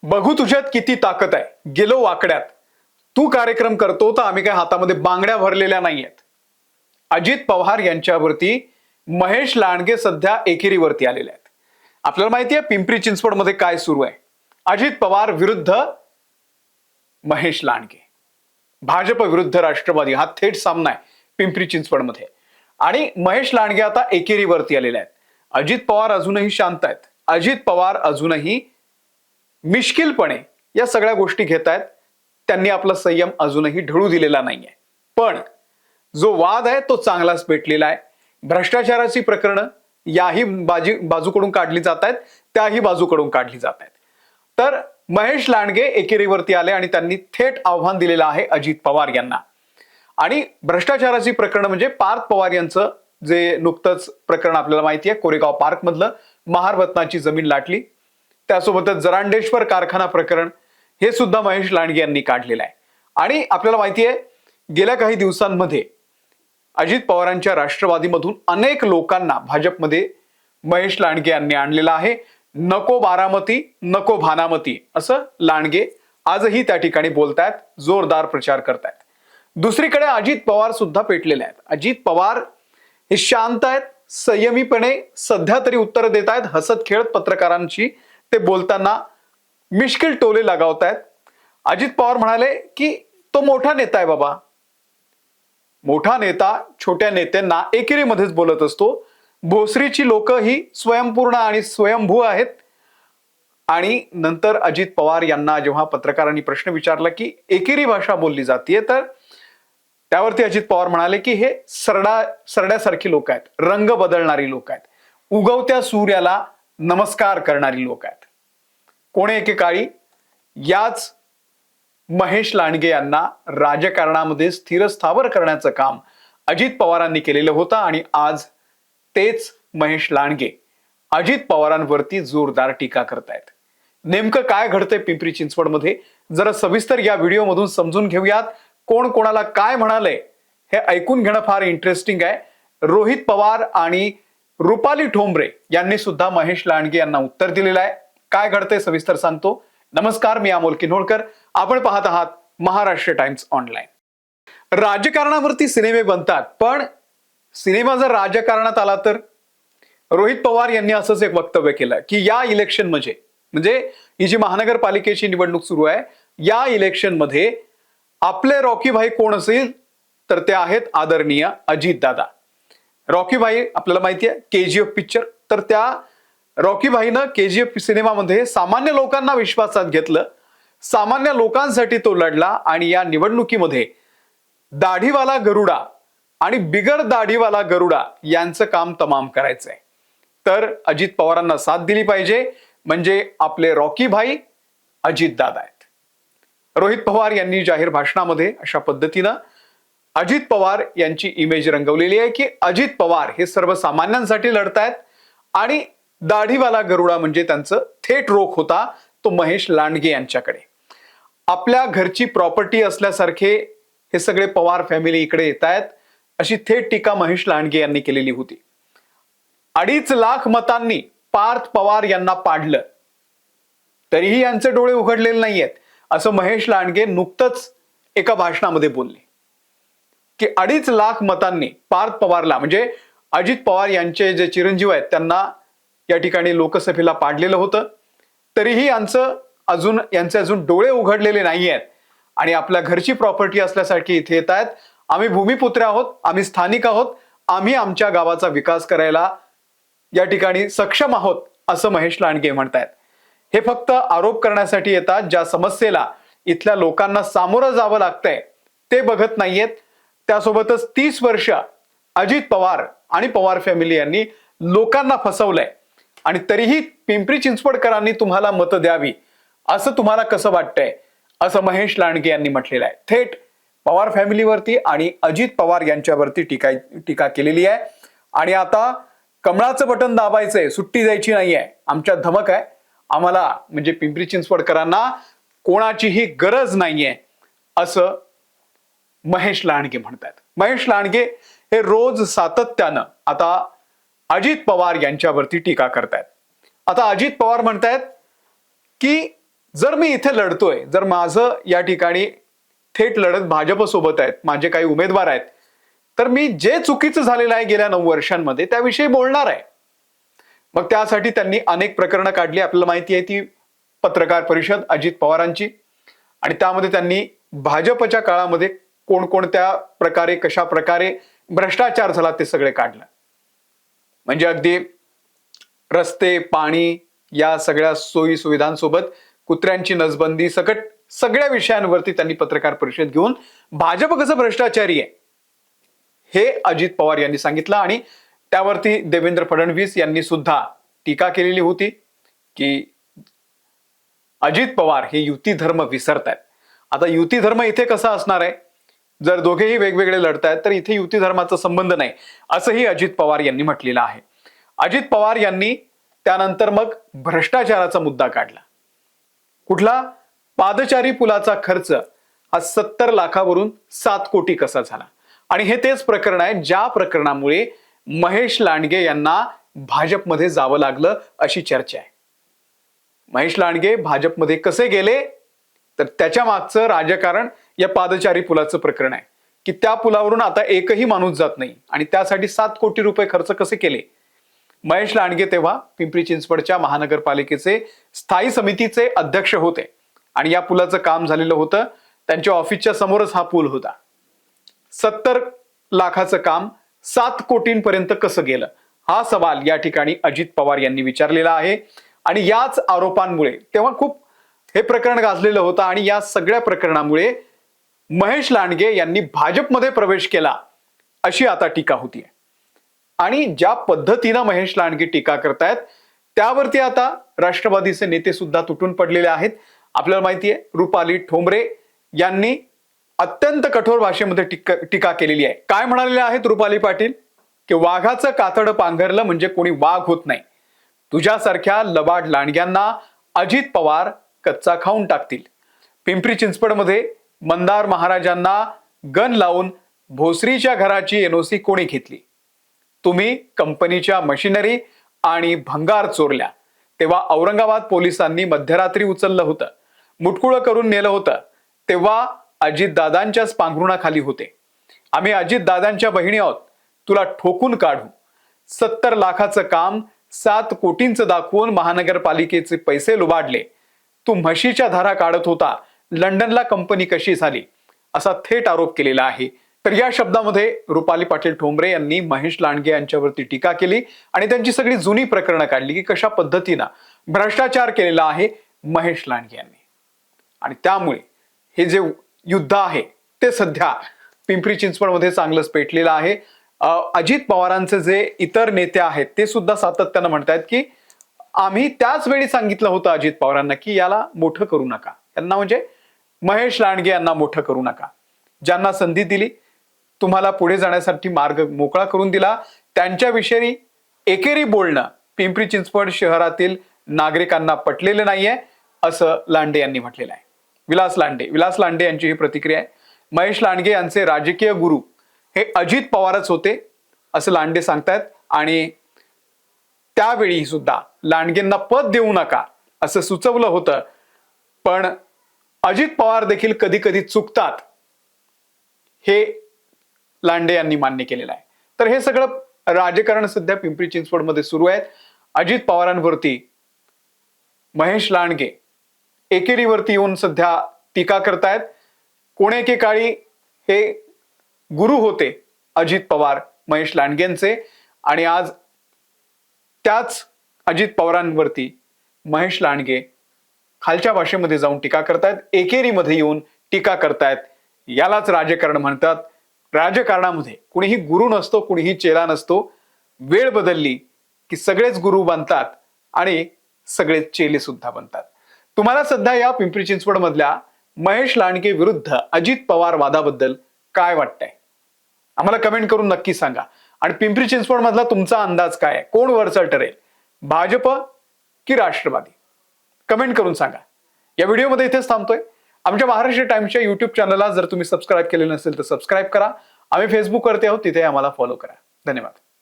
बघू तुझ्यात किती ताकद आहे, गेलो वाकड्यात. तू कार्यक्रम करतो तर आम्ही काय हातामध्ये बांगड्या भरलेल्या नाहीयेत. अजित पवार यांच्यावरती महेश लांडगे सध्या एकेरीवरती आलेले आहेत. आपल्याला माहिती आहे पिंपरी चिंचवडमध्ये काय सुरू आहे. अजित पवार विरुद्ध महेश लांडगे, भाजप विरुद्ध राष्ट्रवादी हा थेट सामना आहे पिंपरी चिंचवडमध्ये. आणि महेश लांडगे आता एकेरीवरती आलेले आहेत. अजित पवार अजूनही शांत आहेत. अजित पवार अजूनही मिश्किलपणे या सगळ्या गोष्टी घेत आहेत. त्यांनी आपला संयम अजूनही ढळू दिलेला नाहीये. पण जो वाद आहे तो चांगलाच पेटलेला आहे. भ्रष्टाचाराची प्रकरणं याही बाजूकडून काढली जात आहेत, त्याही बाजूकडून काढली जात आहेत. तर महेश लांडगे एकेरीवरती आले आणि त्यांनी थेट आव्हान दिलेलं आहे अजित पवार यांना. आणि भ्रष्टाचाराची प्रकरण म्हणजे पार्थ पवार यांचं जे नुकतंच प्रकरण आपल्याला माहिती आहे, कोरेगाव पार्क मधलं महारत्नाची जमीन लाटली, त्यासोबतच जरांडेश्वर कारखाना प्रकरण हे सुद्धा महेश लांडगे यांनी काढलेलं आहे. आणि आपल्याला माहिती आहे गेल्या काही दिवसांमध्ये अजित पवारांच्या राष्ट्रवादीमधून अनेक लोकांना भाजपमध्ये महेश लांडगे यांनी आणलेला आहे. नको बारामती नको भानामती असं लांडगे आजही त्या ठिकाणी बोलतायत, जोरदार प्रचार करतायत. दुसरीकडे अजित पवार सुद्धा पेटलेले आहेत. अजित पवार हे शांत आहेत, संयमीपणे सध्या तरी उत्तर देत आहेत. हसत खेळत पत्रकारांशी ते बोलताना मिश्किल टोले लगावतायत. अजित पवार म्हणाले की तो मोठा नेता आहे बाबा. मोठा नेता छोट्या नेत्यांना एकेरीमध्येच बोलत असतो. भोसरीची लोक ही स्वयंपूर्ण आणि स्वयंभू आहेत. आणि नंतर अजित पवार यांना जेव्हा पत्रकारांनी प्रश्न विचारला की एकेरी भाषा बोलली जाते, तर त्यावरती अजित पवार म्हणाले की हे सरड्यासारखी लोक आहेत, रंग बदलणारी लोक आहेत, उगवत्या सूर्याला नमस्कार करणारी लोक आहेत. कोणे एकेकाळी याच महेश लांडगे यांना राजकारणामध्ये स्थिरस्थावर करण्याचं काम अजित पवारांनी केलेलं होतं. आणि आज तेच महेश लांडगे अजित पवारांवरती जोरदार टीका करतायत. नेमकं काय घडतंय पिंपरी चिंचवडमध्ये जरा सविस्तर या व्हिडिओमधून समजून घेऊयात. कोण कोणाला काय म्हणालंय हे ऐकून घेणं फार इंटरेस्टिंग आहे. रोहित पवार आणि रुपाली ठोंबरे यांनी सुद्धा महेश लांडगे यांना उत्तर दिलेलं आहे. काय घडतंय सविस्तर सांगतो. नमस्कार, मी अमोल किन्होळकर. आपण पाहत आहात महाराष्ट्र टाइम्स ऑनलाईन. राजकारणावरती सिनेमे बनतात, पण सिनेमा जर राजकारणात आला तर रोहित पवार यांनी असंच एक वक्तव्य केलं की या इलेक्शन म्हणजे ही जी महानगरपालिकेची निवडणूक सुरू आहे, या इलेक्शन मध्ये आपले रॉकी भाई कोण असेल तर ते आहेत आदरणीय अजित दादा. रॉकी भाई आपल्याला माहिती आहे केजीएफ पिक्चर, तर त्या रॉकी भाईनं केजीएफ सिनेमामध्ये सामान्य लोकांना विश्वासात घेतलं, सामान्य लोकांसाठी तो लढला. आणि या निवडणुकीमध्ये दाढीवाला गरुडा आणि बिगर दाढीवाला गरुडा यांचं काम तमाम करायचंय. तर अजित पवारांना साथ दिली पाहिजे, म्हणजे आपले रॉकी भाई अजित दादा आहेत. रोहित पवार यांनी जाहीर भाषणामध्ये अशा पद्धतीनं अजित पवार यांची इमेज रंगवलेली आहे की अजित पवार हे सर्वसामान्यांसाठी लढतायत आणि दाढीवाला गरुडा म्हणजे त्यांचं थेट रोख होता तो महेश लांडगे यांच्याकडे. आपल्या घरची प्रॉपर्टी असल्यासारखे हे सगळे पवार फॅमिली इकडे येत आहेत, अशी थेट टीका महेश लांडगे यांनी केलेली होती. 2.5 लाख मतांनी पार्थ पवार यांना पाडलं तरीही यांचे डोळे उघडलेले नाहीयेत, असं महेश लांडगे नुकतंच एका भाषणामध्ये बोलले की 2.5 लाख मतांनी पार्थ पवारला, म्हणजे अजित पवार यांचे जे चिरंजीव आहेत त्यांना या ठिकाणी लोकसभेला पाडलेलं होतं, तरीही यांचे अजून डोळे उघडलेले नाही आहेत. आणि आपल्या घरची प्रॉपर्टी असल्यासाठी इथे येत आहेत. आम्ही भूमिपुत्र आहोत, आम्ही स्थानिक आहोत, आम्ही आमच्या गावाचा विकास करायला या ठिकाणी सक्षम आहोत, असं महेश लांडगे म्हणतायत. हे फक्त आरोप करण्यासाठी येतात. ज्या समस्येला इथल्या लोकांना सामोरं जावं लागतंय ते बघत नाहीयेत. त्यासोबतच 30 वर्ष अजित पवार आणि पवार फॅमिली यांनी लोकांना फसवलंय आणि तरीही पिंपरी चिंचवडकरांनी तुम्हाला मतं द्यावी असं तुम्हाला कसं वाटतंय, असं महेश लांडगे यांनी म्हटलेलं आहे. थेट पवार फॅमिलीवरती आणि अजित पवार यांच्यावरती टीका केलेली आहे. आणि आता कमळाचं बटन दाबायचंय, सुट्टी द्यायची नाहीये, आमच्या धमक आहे. आम्हाला म्हणजे पिंपरी चिंचवडकरांना कोणाचीही गरज नाहीये, असं महेश लांडगे म्हणतात. महेश लांडगे हे रोज सातत्यानं आता अजित पवार यांच्यावरती टीका करतायत. आता अजित पवार म्हणतायत की जर मी इथे लढतोय, जर माझं या ठिकाणी थेट लढत भाजपसोबत आहेत, माझे काही उमेदवार आहेत, तर मी जे चुकीचं झालेलं आहे गेल्या 9 वर्षांमध्ये त्याविषयी बोलणार आहे. मग त्यासाठी त्यांनी अनेक प्रकरणं काढली. आपल्याला माहिती आहे ती पत्रकार परिषद अजित पवारांची, आणि त्यामध्ये त्यांनी भाजपच्या काळामध्ये कोणकोणत्या प्रकारे कशा प्रकारे भ्रष्टाचार झाला ते सगळे काढलं. म्हणजे अगदी रस्ते, पाणी या सगळ्या सोयी सुविधांसोबत कुत्र्यांची नसबंदी सकट सगळ्या विषयांवरती त्यांनी पत्रकार परिषद घेऊन भाजप कसं भ्रष्टाचारी आहे हे अजित पवार यांनी सांगितलं. आणि त्यावरती देवेंद्र फडणवीस यांनी सुद्धा टीका केलेली होती की अजित पवार हे युती धर्म विसरतायत. आता युती धर्म इथे कसा असणार आहे, जर दोघेही वेगवेगळे लढतायत तर इथे युती धर्माचा संबंध नाही, असंही अजित पवार यांनी म्हटलेलं आहे. अजित पवार यांनी त्यानंतर मग भ्रष्टाचाराचा मुद्दा काढला. कुठला? पादचारी पुलाचा खर्च हा 70 लाखावरून 7 कोटी कसा झाला. आणि हे तेच प्रकरण आहे ज्या प्रकरणामुळे महेश लांडगे यांना भाजपमध्ये जावं लागलं अशी चर्चा आहे. महेश लांडगे भाजपमध्ये कसे गेले, तर त्याच्या मागचं राजकारण या पादचारी पुलाचं प्रकरण आहे की त्या पुलावरून आता एकही माणूस जात नाही, आणि त्यासाठी 7 कोटी रुपये खर्च कसे केले. महेश लांडगे तेव्हा पिंपरी चिंचवडच्या महानगरपालिकेचे स्थायी समितीचे अध्यक्ष होते, आणि या पुलाचं काम झालेलं होतं. त्यांच्या ऑफिसच्या समोरच हा पूल होता. 70 लाखाचं काम 7 कोटींपर्यंत कसं गेलं, हा सवाल या ठिकाणी अजित पवार यांनी विचारलेला आहे. आणि याच आरोपांमुळे तेव्हा खूप हे प्रकरण गाजलेलं होतं, आणि या सगळ्या प्रकरणामुळे महेश लांडगे यांनी भाजपमध्ये प्रवेश केला अशी आता टीका होतीये. आणि ज्या पद्धतीनं महेश लांडगे टीका करतायत त्यावरती आता राष्ट्रवादीचे नेते सुद्धा तुटून पडलेले आहेत. आपल्याला माहितीये रुपाली ठोंबरे यांनी अत्यंत कठोर भाषेमध्ये टीका केलेली आहे. काय म्हणालेले आहेत रुपाली पाटील की वाघाचं कातड पांघरलं म्हणजे कोणी वाघ होत नाही. तुझ्यासारख्या लबाड लांडग्यांना अजित पवार कच्चा खाऊन टाकतील. पिंपरी चिंचवडमध्ये मंदार महाराजांना गन लावून भोसरीच्या घराची एनओसी कोणी घेतली? तुम्ही कंपनीच्या मशिनरी आणि भंगार चोरल्या. तेव्हा औरंगाबाद पोलिसांनी मध्यरात्री उचललं होतं, मुटकुळं करून नेलं होतं. तेव्हा अजितदादांच्याच पांघरुणाखाली होते. आम्ही अजितदादांच्या बहिणी आहोत, तुला ठोकून काढू. 70 लाखाचं काम 7 कोटींचं दाखवून महानगरपालिकेचे पैसे लुबाडले. तू म्हशीच्या धारा काढत होता, लंडनला कंपनी कशी झाली, असा थेट आरोप केलेला आहे. तर या शब्दामध्ये रुपाली पाटील ठोंबरे यांनी महेश लांडगे यांच्यावरती टीका केली आणि त्यांची सगळी जुनी प्रकरणं काढली की कशा पद्धतीनं भ्रष्टाचार केलेला आहे महेश लांडगे यांनी. आणि त्यामुळे हे जे युद्ध आहे ते सध्या पिंपरी चिंचवडमध्ये चांगलंच पेटलेलं आहे. अजित पवारांचे जे इतर नेते आहेत ते सुद्धा सातत्यानं म्हणतायत की आम्ही त्याच वेळी सांगितलं होतं अजित पवारांना की याला मोठं करू नका, यांना म्हणजे महेश लांडगे यांना मोठं करू नका. ज्यांना संधी दिली, तुम्हाला पुढे जाण्यासाठी मार्ग मोकळा करून दिला, त्यांच्याविषयी एकेरी बोलणं पिंपरी चिंचवड शहरातील नागरिकांना पटलेलं नाहीये असं लांडे यांनी म्हटलेलं आहे. विलास लांडे यांची ही प्रतिक्रिया आहे. महेश लांडगे यांचे राजकीय गुरु हे अजित पवारच होते असं लांडे सांगतायत. आणि त्यावेळी सुद्धा लांडगेंना पद देऊ नका असं सुचवलं होतं, पण अजित पवार देखील कधी कधी चुकतात हे लांडे यांनी मान्य केलेलं आहे. तर हे सगळं राजकारण सध्या पिंपरी चिंचवडमध्ये सुरू आहे. अजित पवारांवरती महेश लांडगे एकेरीवरती येऊन सध्या टीका करतायत. कोणेकेकाळी हे गुरु होते अजित पवार महेश लांडगेंचे, आणि आज त्याच अजित पवारांवरती महेश लांडगे खालच्या भाषेमध्ये जाऊन टीका करतायत, एकेरीमध्ये येऊन टीका करतायत. यालाच राजकारण म्हणतात. राजकारणामध्ये कुणीही गुरु नसतो, कुणीही चेला नसतो. वेळ बदलली की सगळेच गुरु बनतात आणि सगळेच चेले सुद्धा बनतात. तुम्हाला सध्या या पिंपरी चिंचवड मधल्या महेश लांडगे विरुद्ध अजित पवार वादाबद्दल काय वाटतंय? आम्हाला कमेंट करून नक्की सांगा. आणि पिंपरी चिंचवड मधला तुमचा अंदाज काय आहे? कोण वरचढ ठरेल, भाजप की राष्ट्रवादी? कमेंट करून सांगा. या व्हिडिओमध्ये इथेच थांबतोय. आमच्या महाराष्ट्र टाइम्सच्या युट्यूब चॅनलला जर तुम्ही सबस्क्राईब केले नसेल तर सबस्क्राईब करा. आम्ही फेसबुकवरती आहोत, तिथे आम्हाला फॉलो करा. धन्यवाद.